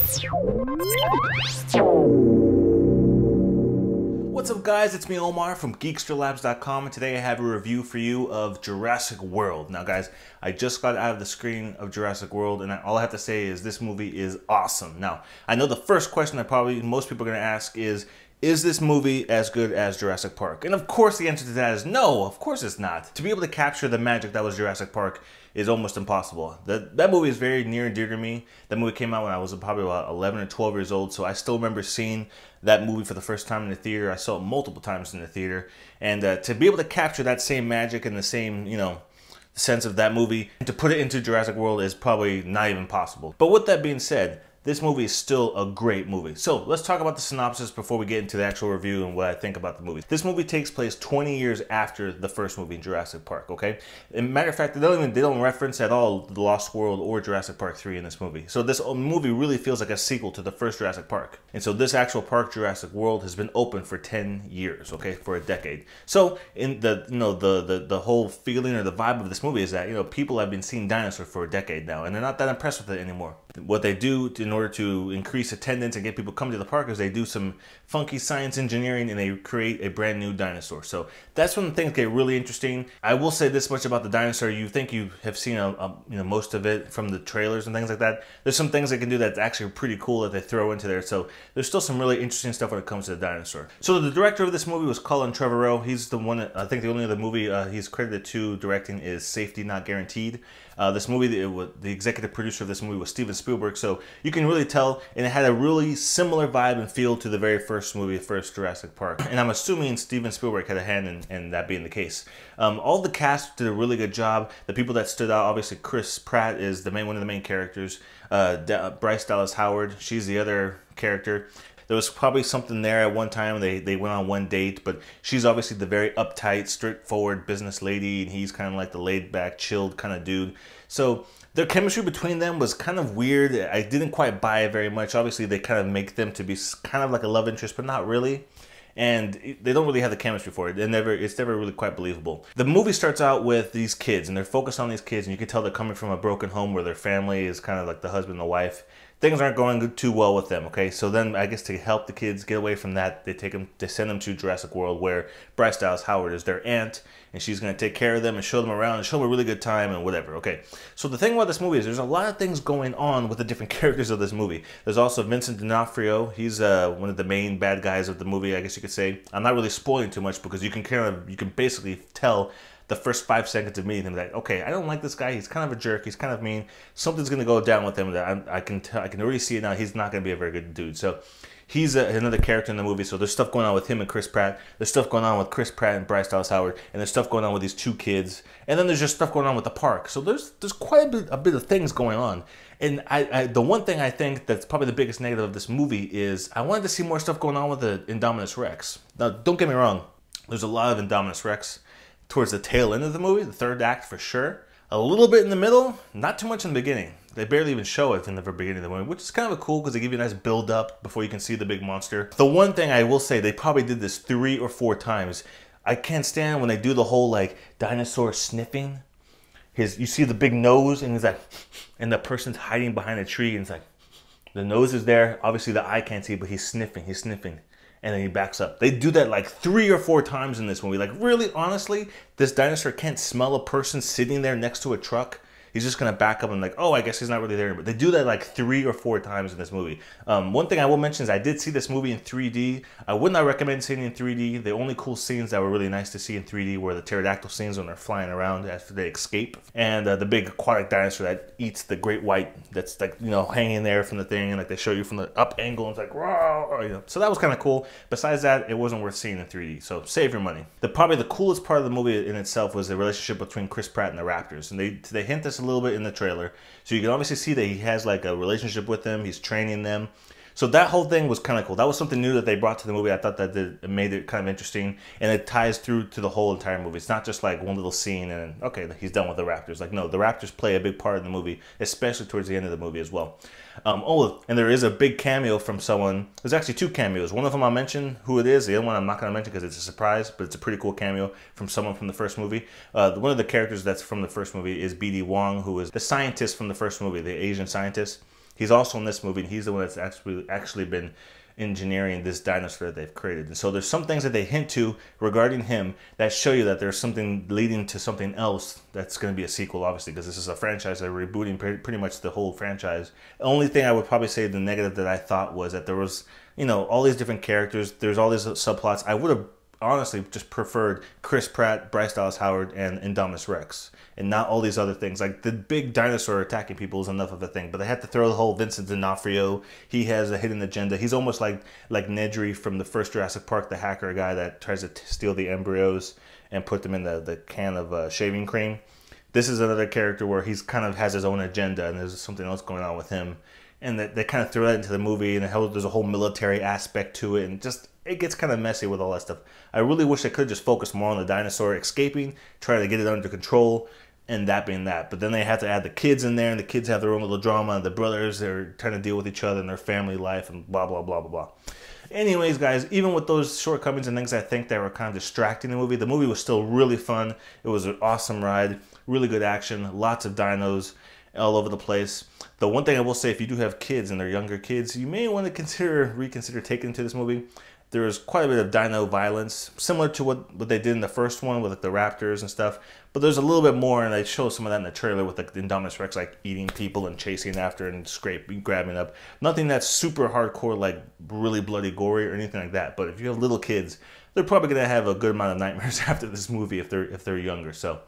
What's up guys, it's me Omar from geeksterlabs.com, and today I have a review for you of Jurassic World. Now guys, I just got out of the screening of Jurassic World, and all I have to say is this movie is awesome. Now, I know the first question that probably most people are going to ask is this movie as good as Jurassic Park? And of course the answer to that is no, of course it's not. To be able to capture the magic that was Jurassic Park is almost impossible. That movie is very near and dear to me. That movie came out when I was probably about 11 or 12 years old, so I still remember seeing that movie for the first time in the theater. I saw it multiple times in the theater, and to be able to capture that same magic and the same, sense of that movie, and to put it into Jurassic World is probably not even possible. But with that being said, this movie is still a great movie. So let's talk about the synopsis before we get into the actual review and what I think about the movie. This movie takes place 20 years after the first movie in Jurassic Park, okay? As a matter of fact, they don't reference at all The Lost World or Jurassic Park 3 in this movie. So this movie really feels like a sequel to the first Jurassic Park. And so this actual park, Jurassic World, has been open for 10 years, okay? For a decade. So in the whole feeling or the vibe of this movie is that, people have been seeing dinosaurs for a decade now, and they're not that impressed with it anymore. What they do in order to increase attendance and get people come to the park is they do some funky science engineering and they create a brand new dinosaur. So that's when things get really interesting. I will say this much about the dinosaur: you think you have seen most of it from the trailers and things like that. There's some things they can do that's actually pretty cool that they throw into there. So there's still some really interesting stuff when it comes to the dinosaur. So the director of this movie was Colin Trevorrow. He's the one. I think the only other movie he's credited to directing is Safety Not Guaranteed. This movie, the executive producer of this movie was Steven Spielberg, so you can really tell, and it had a really similar vibe and feel to the very first movie, the first Jurassic Park. And I'm assuming Steven Spielberg had a hand in that being the case. All the cast did a really good job. The people that stood out, obviously Chris Pratt is one of the main characters. Bryce Dallas Howard, she's the other character. There was probably something there at one time. They went on one date, but she's obviously the very uptight, straightforward business lady, and he's kind of like the laid-back, chilled kind of dude. So their chemistry between them was kind of weird. I didn't quite buy it very much. Obviously, they kind of make them to be kind of like a love interest, but not really. And they don't really have the chemistry for it. It's never really quite believable. The movie starts out with these kids, and they're focused on these kids, and you can tell they're coming from a broken home where their family is kind of like the husband and the wife. Things aren't going too well with them, okay? So then I guess to help the kids get away from that, they send them to Jurassic World, where Bryce Dallas Howard is their aunt, and she's going to take care of them and show them around and show them a really good time and whatever, okay? So the thing about this movie is there's a lot of things going on with the different characters of this movie. There's also Vincent D'Onofrio. He's one of the main bad guys of the movie, I guess you could say. I'm not really spoiling too much because you can basically tell the first 5 seconds of meeting him that, okay, I don't like this guy. He's kind of a jerk. He's kind of mean. Something's going to go down with him that I can already see it now. He's not going to be a very good dude. So he's another character in the movie. So there's stuff going on with him and Chris Pratt. There's stuff going on with Chris Pratt and Bryce Dallas Howard. And there's stuff going on with these two kids. And then there's just stuff going on with the park. So there's quite a bit of things going on. And the one thing I think that's probably the biggest negative of this movie is I wanted to see more stuff going on with the Indominus Rex. Now, don't get me wrong. There's a lot of Indominus Rex towards the tail end of the movie, the third act for sure. A little bit in the middle, not too much in the beginning. They barely even show it in the very beginning of the movie, which is kind of cool because they give you a nice build up before you can see the big monster. The one thing I will say, they probably did this 3 or 4 times. I can't stand when they do the whole like dinosaur sniffing. You see the big nose and he's like, and the person's hiding behind a tree and it's like, the nose is there. Obviously the eye can't see, but he's sniffing. And then he backs up. They do that like 3 or 4 times in this movie. Like, really, honestly, this dinosaur can't smell a person sitting there next to a truck. He's just going to back up and like, oh, I guess he's not really there. But they do that like 3 or 4 times in this movie. One thing I will mention is I did see this movie in 3D. I would not recommend seeing it in 3D. The only cool scenes that were really nice to see in 3D were the pterodactyl scenes when they're flying around after they escape. And the big aquatic dinosaur that eats the great white that's like, hanging there from the thing. And like they show you from the up angle and it's like, wow. So that was kind of cool. Besides that, it wasn't worth seeing in 3D. So save your money. Probably the coolest part of the movie in itself was the relationship between Chris Pratt and the raptors. And they hint this a little bit in the trailer, so you can obviously see that he has like a relationship with them. He's training them, so that whole thing was kind of cool. That was something new that they brought to the movie. I thought that it made it kind of interesting, and it ties through to the whole entire movie. It's not just like one little scene and okay, he's done with the raptors. Like, no, the raptors play a big part in the movie, especially towards the end of the movie as well. And there is a big cameo from someone. There's actually 2 cameos. One of them I'll mention who it is. The other one I'm not going to mention because it's a surprise, but it's a pretty cool cameo from someone from the first movie. One of the characters that's from the first movie is BD Wong, who is the scientist from the first movie, the Asian scientist. He's also in this movie, and he's the one that's actually been engineering this dinosaur that they've created. And so there's some things that they hint to regarding him that show you that there's something leading to something else that's going to be a sequel, obviously, because this is a franchise. They're rebooting pretty much the whole franchise. The only thing I would probably say the negative that I thought was that there was, you know, all these different characters. There's all these subplots. I would have honestly just preferred Chris Pratt, Bryce Dallas Howard, and Indominus Rex, and not all these other things. Like the big dinosaur attacking people is enough of a thing, but they had to throw the whole Vincent D'Onofrio. He has a hidden agenda. He's almost like Nedry from the first Jurassic Park, the hacker guy that tries to steal the embryos and put them in the can of shaving cream. This is another character where he's kind of has his own agenda, and there's something else going on with him. And they kind of throw that into the movie, and there's a whole military aspect to it, and just it gets kind of messy with all that stuff. I really wish they could have just focused more on the dinosaur escaping, try to get it under control, and that being that. But then they have to add the kids in there, and the kids have their own little drama, and the brothers, they're trying to deal with each other and their family life, and blah, blah, blah, blah, blah. Anyways, guys, even with those shortcomings and things I think that were kind of distracting the movie was still really fun. It was an awesome ride, really good action, lots of dinos all over the place. The one thing I will say, if you do have kids and they're younger kids, you may want to reconsider taking them to this movie. There is quite a bit of dino violence, similar to what they did in the first one with like the raptors and stuff. But there's a little bit more, and they show some of that in the trailer with like the Indominus Rex like eating people and chasing after and grabbing up. Nothing that's super hardcore, like really bloody gory or anything like that. But if you have little kids, they're probably gonna have a good amount of nightmares after this movie if they're younger. So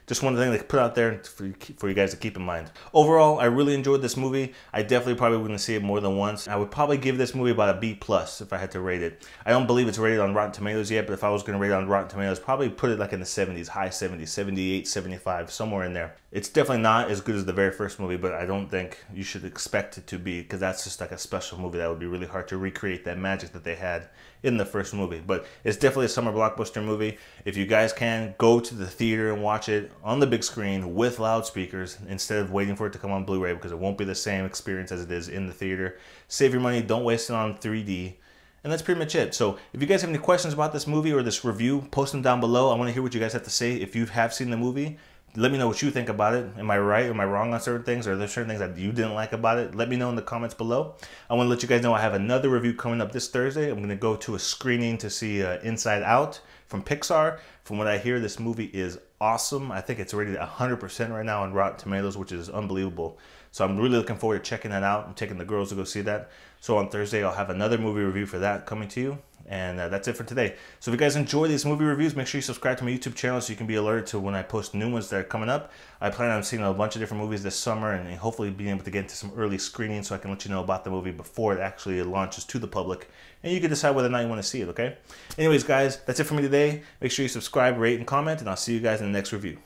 just one thing to put out there for you guys to keep in mind. Overall, I really enjoyed this movie. I definitely probably wouldn't see it more than once. I would probably give this movie about a B+ if I had to rate it. I don't believe it's rated on Rotten Tomatoes yet, but if I was going to rate it on Rotten Tomatoes, probably put it like in the 70s, high 70s, 78, 75, somewhere in there. It's definitely not as good as the very first movie, but I don't think you should expect it to be, because that's just like a special movie that would be really hard to recreate that magic that they had in the first movie. But it's definitely a summer blockbuster movie. If you guys can, go to the theater and watch it on the big screen with loudspeakers instead of waiting for it to come on Blu-ray, because it won't be the same experience as it is in the theater. Save your money, don't waste it on 3D. And that's pretty much it. So if you guys have any questions about this movie or this review, post them down below. I want to hear what you guys have to say. If you have seen the movie, let me know what you think about it. Am I right? Am I wrong on certain things? Or are there certain things that you didn't like about it? Let me know in the comments below. I want to let you guys know I have another review coming up this Thursday. I'm going to go to a screening to see Inside Out from Pixar. From what I hear, this movie is awesome. I think it's rated 100% right now on Rotten Tomatoes, which is unbelievable. So I'm really looking forward to checking that out. I'm taking the girls to go see that. So on Thursday, I'll have another movie review for that coming to you. And that's it for today. So if you guys enjoy these movie reviews, make sure you subscribe to my YouTube channel so you can be alerted to when I post new ones that are coming up. I plan on seeing a bunch of different movies this summer and hopefully being able to get into some early screenings so I can let you know about the movie before it actually launches to the public. And you can decide whether or not you want to see it, okay? Anyways, guys, that's it for me today. Make sure you subscribe, rate, and comment, and I'll see you guys in the next review.